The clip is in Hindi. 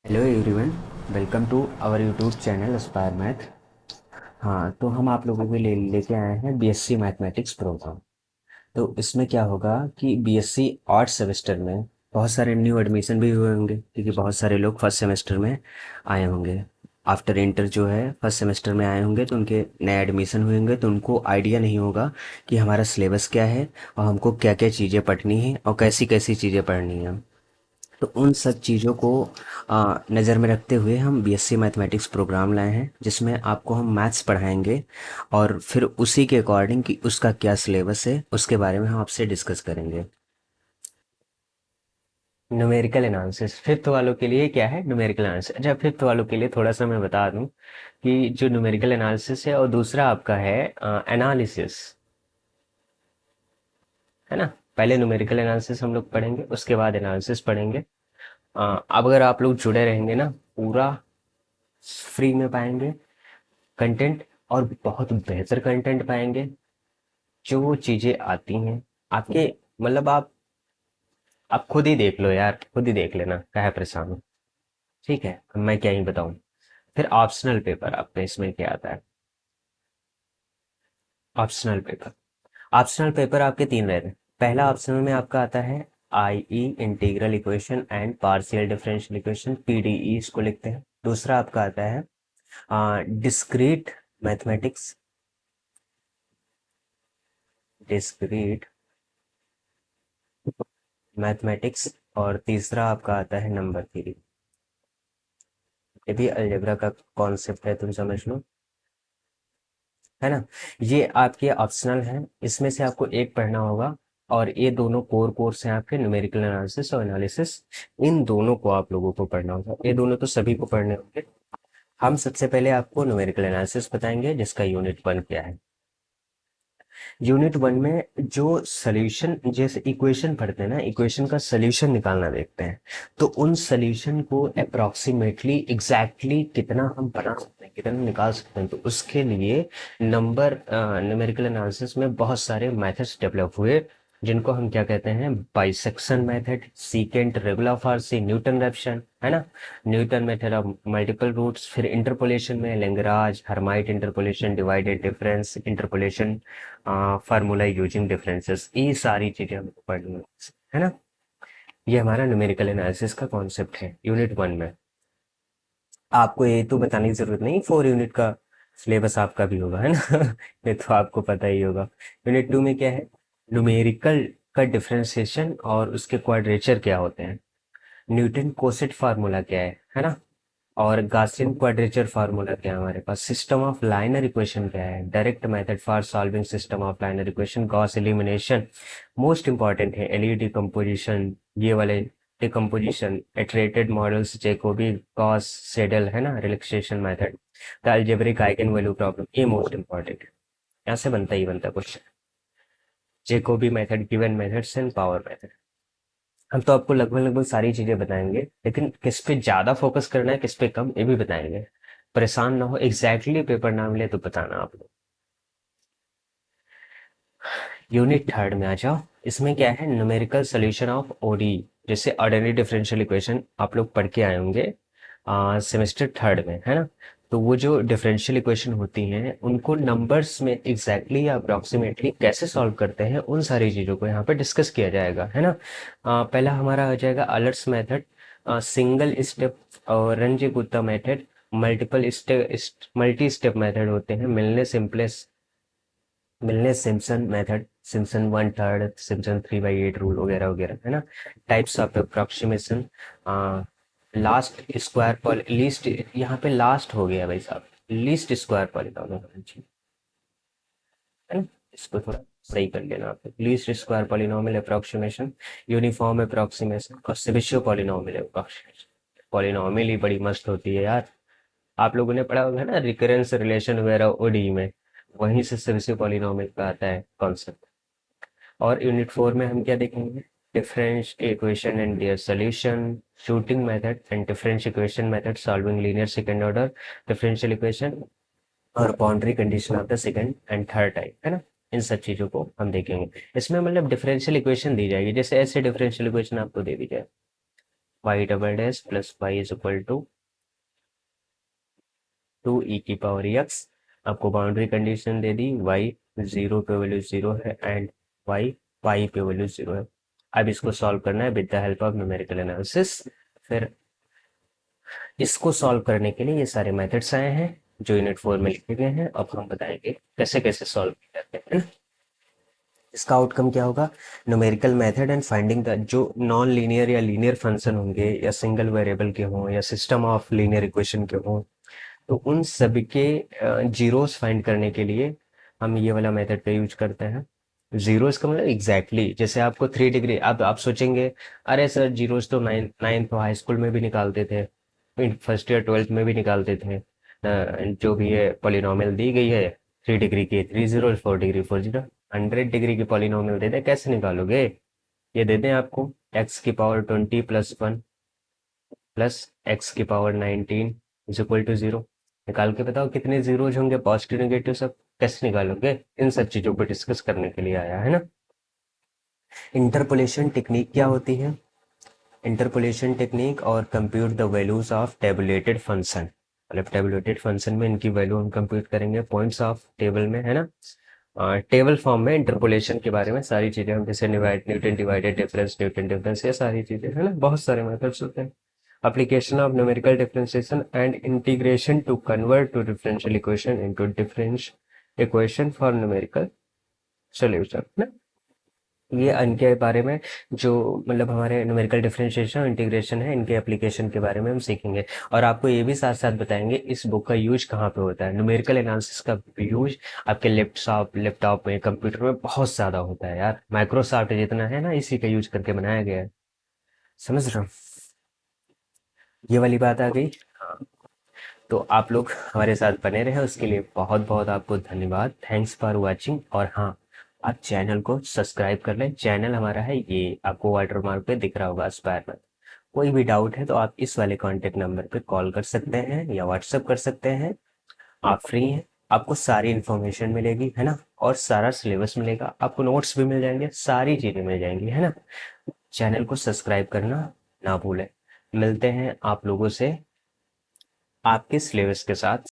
Hello everyone, welcome to our YouTube channel Aspire Math. हाँ, तो हम आप लोगों के लिए लेके आए हैं बीएससी मैथमेटिक्स प्रोग्राम। तो इसमें क्या होगा कि बीएससी आर्ट सेमेस्टर में बहुत सारे न्यू एडमिशन भी हुए होंगे, क्योंकि बहुत सारे लोग फर्स्ट सेमेस्टर में आए होंगे। आफ्टर इंटर जो है फर्स्ट सेमेस्टर में आए होंगे, तो उनके नए एडमिशन हुए होंगे, तो उनको आइडिया नहीं होगा कि हमारा सिलेबस क्या है और हमको क्या क्या चीज़ें पढ़नी है और कैसी कैसी चीज़ें पढ़नी है। तो उन सब चीज़ों को नज़र में रखते हुए हम बीएससी मैथमेटिक्स प्रोग्राम लाए हैं, जिसमें आपको हम मैथ्स पढ़ाएंगे और फिर उसी के अकॉर्डिंग कि उसका क्या सिलेबस है उसके बारे में हम आपसे डिस्कस करेंगे। न्यूमेरिकल एनालिसिस फिफ्थ वालों के लिए क्या है? Numerical analysis. अच्छा, फिफ्थ वालों के लिए थोड़ा सा मैं बता दूं कि जो न्यूमेरिकल एनालिसिस है और दूसरा आपका है एनालिसिस, है ना। पहले न्यूमेरिकल एनालिसिस हम लोग पढ़ेंगे, उसके बाद एनालिसिस पढ़ेंगे। अब अगर आप लोग जुड़े रहेंगे ना, पूरा फ्री में पाएंगे कंटेंट, और बहुत बेहतर कंटेंट पाएंगे। जो चीजें आती हैं आपके, मतलब आप खुद ही देख लो यार, खुद ही देख लेना, क्या है परेशान हो। ठीक है, अब मैं क्या ही बताऊं। फिर ऑप्शनल पेपर आपका इसमें क्या आता है? ऑप्शनल पेपर, ऑप्शनल पेपर आपके तीन रहते हैं। पहला ऑप्शनल में आपका आता है IE, integral equation and partial differential equation, PDE इसको लिखते हैं। दूसरा आपका आता है डिस्क्रीट मैथमेटिक्स, डिस्क्रीट मैथमेटिक्स। और तीसरा आपका आता है नंबर थ्योरी। ये भी अलजेब्रा का कॉन्सेप्ट है, तुम समझ लो, है ना। ये आपके ऑप्शनल हैं, इसमें से आपको एक पढ़ना होगा। और ये दोनों कोर कोर्स हैं आपके, न्यूमेरिकल एनालिसिस और एनालिसिस। इन दोनों को आप लोगों को पढ़ना होगा, ये दोनों तो सभी को पढ़ने होंगे। हम सबसे पहले आपको न्यूमेरिकल एनालिसिस बताएंगे, जिसका यूनिट 1 क्या है। यूनिट 1 में जो सॉल्यूशन, जैसे इक्वेशन पढ़ते हैं ना, इक्वेशन का सॉल्यूशन निकालना देखते हैं। तो उन सॉल्यूशन को अप्रोक्सीमेटली एग्जैक्टली कितना हम बना सकते हैं, कितना निकाल सकते हैं, तो उसके लिए नंबर न्यूमेरिकल एनालिसिस में बहुत सारे मेथड्स डेवलप हुए, जिनको हम क्या कहते हैं? Bisection method, secant regula falsi, Newton Raphson, है ना। Newton method of multiple roots, फिर इंटरपोलेशन में Lagrange, Hermite interpolation, divided difference interpolation, formula using differences, ये सारी चीजें हमको पढ़नी है ना। ये हमारा न्यूमेरिकल एनालिसिस का कॉन्सेप्ट है यूनिट 1 में। आपको ये तो बताने की जरूरत नहीं, 4 यूनिट का सिलेबस आपका भी होगा, है ना। ये तो आपको पता ही होगा। यूनिट 2 में क्या है? न्यूमेरिकल का डिफरेंशिएशन और उसके क्वाड्रेचर क्या होते हैं, न्यूटन कोसेट फार्मूला क्या है ना। और गासियन क्वाड्रेचर फार्मूला क्या है हमारे पास, सिस्टम ऑफ लाइनर इक्वेशन क्या है, direct method for solving system of liner equation, Gauss elimination, most important है एलईडी कंपोजिशन, ये वाले decomposition, iterated models, Jacobi, Gauss saddle, है ना, relaxation method, the algebraic eigen value problem, ये मोस्ट इंपॉर्टेंट है। यहाँ से बनता ही बनता question. Jacobi method, given methods and power method. हम तो आपको लगभग लगभग सारी चीजें बताएंगे, लेकिन किस पे ज्यादा फोकस करना है, किस पे कम, ये भी बताएंगे। परेशान ना हो, एग्जैक्टली पेपर ना मिले तो बताना आप लोग। यूनिट 3 में आ जाओ। इसमें क्या है? न्यूमेरिकल सोल्यूशन ऑफ ओडी, जैसे ऑर्डिनरी डिफरेंशियल इक्वेशन आप लोग पढ़ के आए होंगे सेमेस्टर 3 में, है ना। तो वो जो डिफरेंशियल इक्वेशन होती हैं, उनको नंबर्स में एग्जैक्टली या अप्रोक्सीमेटली कैसे सॉल्व करते हैं, उन सारी चीज़ों को यहाँ पे डिस्कस किया जाएगा, है ना। पहला हमारा हो जाएगा अलर्ट्स मेथड, सिंगल स्टेप और Ranji Gupta method, multiple step, multi step method होते हैं, मिलने Simpson method, Simpson 1/3, Simpson 3/8 rule वगैरह वगैरह, है ना। Types of approximation, last square poly least, यहाँ पे लास्ट हो गया भाई साहब, लीस्ट स्क्वायर पॉलिनॉमियल, है ना। इसको थोड़ा सही कर लेना आप, least square polynomial approximation, uniform approximation और सेबिशियो पॉलिनॉमियल अप्रोक्सीमेशन। पॉलिनॉमियल ही बड़ी मस्त होती है यार, आप लोगों ने पढ़ा होगा ना रिकरेंस रिलेशन वगैरह ओडी में, वहीं से सेबिशियो पॉलिनॉमियल का आता है कॉन्सेप्ट। और यूनिट 4 में हम क्या देखेंगे? Difference equation and their solution, shooting method and difference equation method, solving linear second order differential equation, और boundary condition of the second and third type, है ना। इन सब चीजों को हम देखेंगे। इसमें मतलब डिफरेंशियल इक्वेशन दी जाएगी, जैसे ऐसे डिफरेंशियल इक्वेशन आपको दे दी जाए, y double dash plus y is equal to 2e⁻x। आपको बाउंड्री कंडीशन दे दी, y 0 पे वैल्यू 0 है एंड y पाई पे वैल्यू 0 है। अब इसको सॉल्व करना है with the help of numerical analysis. फिर इसको सॉल्व करने के लिए ये सारे मेथड्स आए हैं जो यूनिट 4 में लिखे गए हैं। अब हम बताएंगे कैसे कैसे सॉल्व करते हैं। इसका आउटकम क्या होगा? Numerical method and finding the जो नॉन लीनियर या लीनियर फंक्शन होंगे या सिंगल वेरिएबल के हों या सिस्टम ऑफ लीनियर इक्वेशन के हों, तो उन सभी के जीरोस फाइंड करने के लिए हम ये वाला मेथड का यूज करते हैं। जीरोस का मतलब एग्जैक्टली जैसे आपको 3 डिग्री, अब आप सोचेंगे अरे सर जीरोस तो नाइन्थ हाई स्कूल में भी निकालते थे, फर्स्ट ईयर ट्वेल्थ में भी निकालते थे। जो भी ये पॉलिनोमियल दी गई है 3 डिग्री की 3 जीरो, 4 डिग्री 4 जीरो, 100 डिग्री की पॉलिनोमियल दे दे कैसे निकालोगे? ये दे दें आपको x⁻20 + 1 plus x⁻19 is equal to 0। निकाल के बताओ कितने जीरोज होंगे, पॉजिटिव नेगेटिव सब कैसे निकालोगे? इन सब चीजों को डिस्कस करने के लिए आया है ना। इंटरपोलेशन टेक्निक क्या होती है? इंटरपोलेशन टेक्निक और compute the values of tabulated function, मतलब टेबुलेटेड फंक्शन में इनकी वैल्यू हम कंप्यूट करेंगे पॉइंट्स ऑफ टेबल में, है ना। टेबल फॉर्म में इंटरपोलेशन के बारे में सारी चीजें हम जैसे Newton divided difference, Newton difference, ये सारी चीजें है ना, बहुत सारे मेथड्स होते हैं। application of numerical differentiation and integration to convert to differential equation into differential equation for numerical solution ना। ये इनके बारे में जो मतलब हमारे न्यूमेरिकल डिफरेंशिएशन और इंटीग्रेशन है, इनके एप्लीकेशन के बारे में हम सीखेंगे। और आपको ये भी साथ साथ बताएंगे इस बुक का यूज कहाँ पे होता है। न्यूमेरिकल एनालिसिस का यूज आपके लैपटॉप में, कंप्यूटर में बहुत ज्यादा होता है यार। माइक्रोसॉफ्ट जितना है ना, इसी का यूज करके बनाया गया है, समझ रहे हो? ये वाली बात आ गई। हाँ, तो आप लोग हमारे साथ बने रहे, उसके लिए बहुत बहुत आपको धन्यवाद। Thanks for watching. और हाँ, आप चैनल को सब्सक्राइब कर लें। चैनल हमारा है, ये आपको वाटर मार्क पे दिख रहा होगा, स्क्वायर में। कोई भी डाउट है तो आप इस वाले कांटेक्ट नंबर पे कॉल कर सकते हैं या व्हाट्सएप कर सकते हैं। आप फ्री हैं, आपको सारी इन्फॉर्मेशन मिलेगी, है ना। और सारा सिलेबस मिलेगा, आपको नोट्स भी मिल जाएंगे, सारी चीज़ें मिल जाएंगी, है ना। चैनल को सब्सक्राइब करना ना भूलें। मिलते हैं आप लोगों से आपके सिलेबस के साथ।